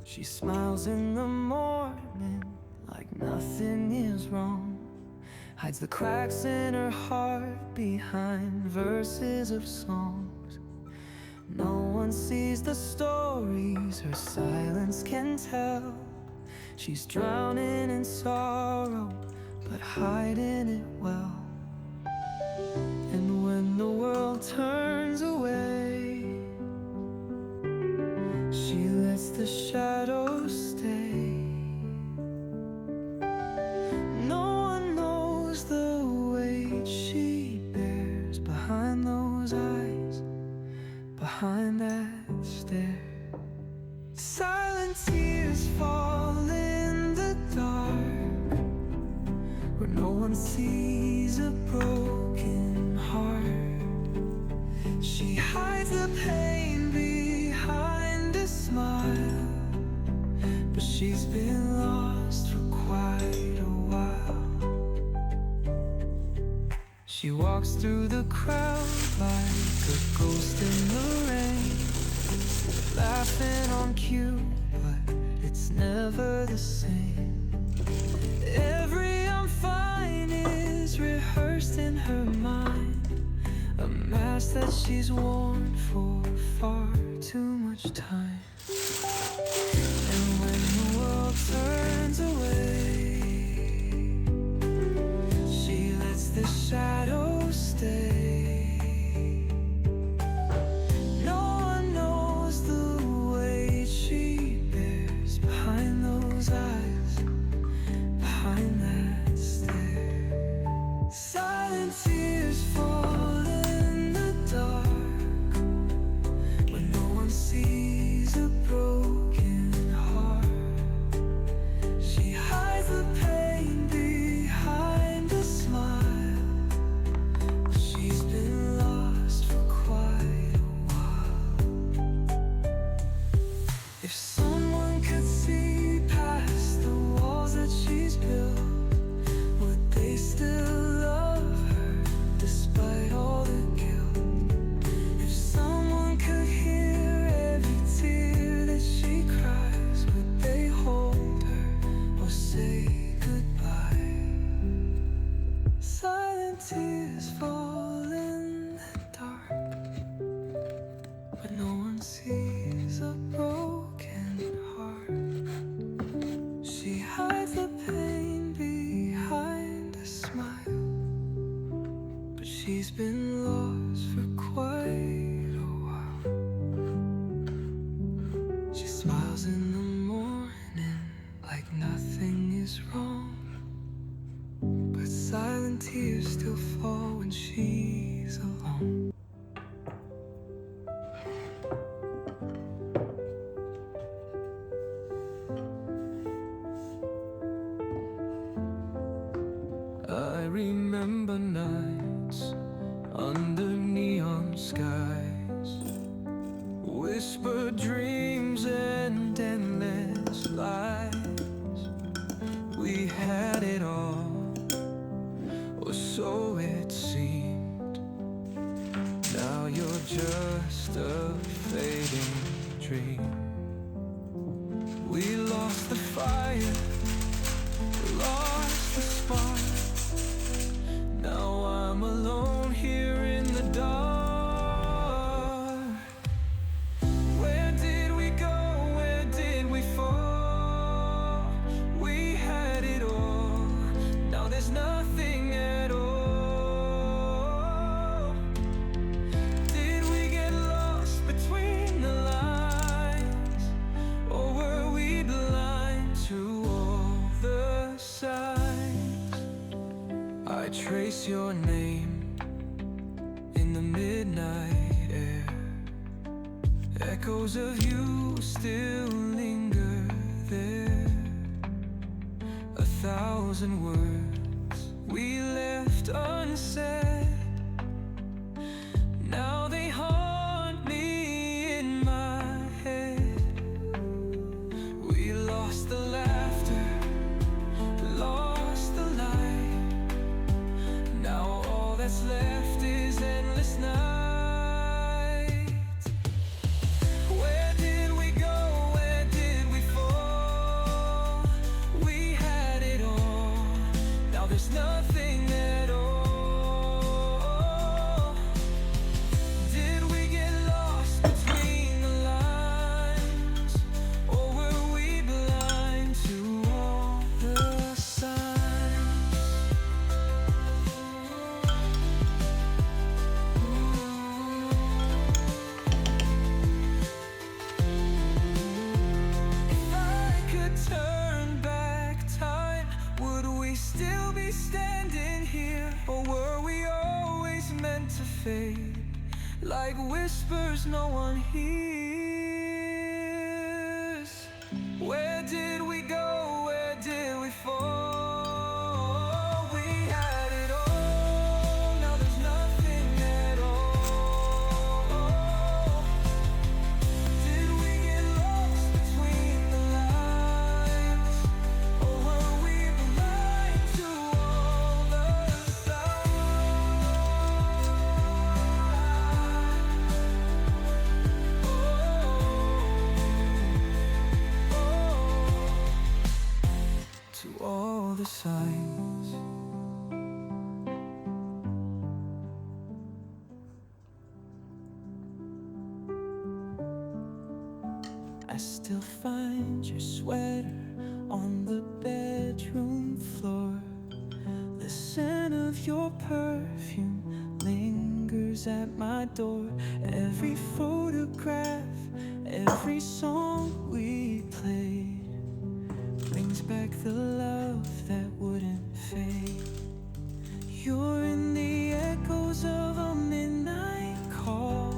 She smiles in the morning like nothing is wrong, hides the cracks in her heart behind verses of songs. No one sees the stories her silence can tell. She's drowning in sorrow, but hiding it well. And when the world turns away, she lets the shadows stay. No one knows the weight she bears behind those eyes, behind that stare. Silent tears fall in the dark, where no one sees a broken heart. She hides the pain behind a smile, but she's been lost for quite a while. She walks through the crowd like a ghost in the rain, laughing on cue, but it's never the same. Every I'm fine is rehearsed in her mind, a mask that she's worn for far too much time. And when the world turns away, she lets the shadows stay. No one knows the weight she bears behind those eyes, behind that stare. Silent tears fall in the dark, when no one sees a broken heart. She hides the pain behind a smile, but she's been lost for quite a while. If someone could see past the walls that she's built, would they still love her despite all the guilt? If someone could hear every tear that she cries, would they hold her or say goodbye? Silent tears fall in the dark, but no one sees a broken heart. She hides the pain behind a smile, but she's been lost for quite a while. She smiles in the morning like nothing is wrong, but silent tears still fall when she's alone. I remember nights under neon skies, whispered dreams and endless lies. We had it all, or so it seemed. Now you're just a fading dream. We lost the fire, lost the spark. Now I'm alone here in the dark. Where did we go? Where did we fall? We had it all. Now there's nothing at all. Did we get lost between the lines, or were we blind to all the signs? I trace your name in the midnight air. Echoes of you still linger there. 1,000 words we left unsaid, now they haunt me in my head. We lost the laughter, lost the light. Now all that's left is endless night. Where did we go? Where did we fall? we standing here, or were we always meant to fade? Like whispers no one hears. Where did we go? Where did we fall? We had it all, now there's nothing at all. Did we get lost between the lines? Or were we blind to all the signs? To all the signs. I still find your sweater on the bedroom floor. The scent of your perfume lingers at my door. Every photograph, every song we played brings back the love that wouldn't fade. You're in the echoes of a midnight call,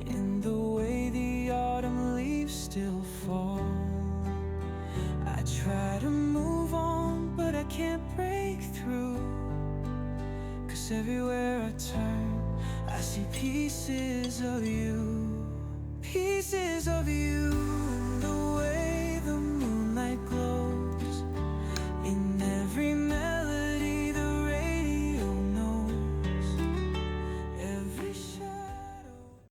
in the way the autumn leaves still fall. I try to move on, but I can't break through. 'Cause everywhere I turn, I see pieces of you. Pieces of you. The way the moon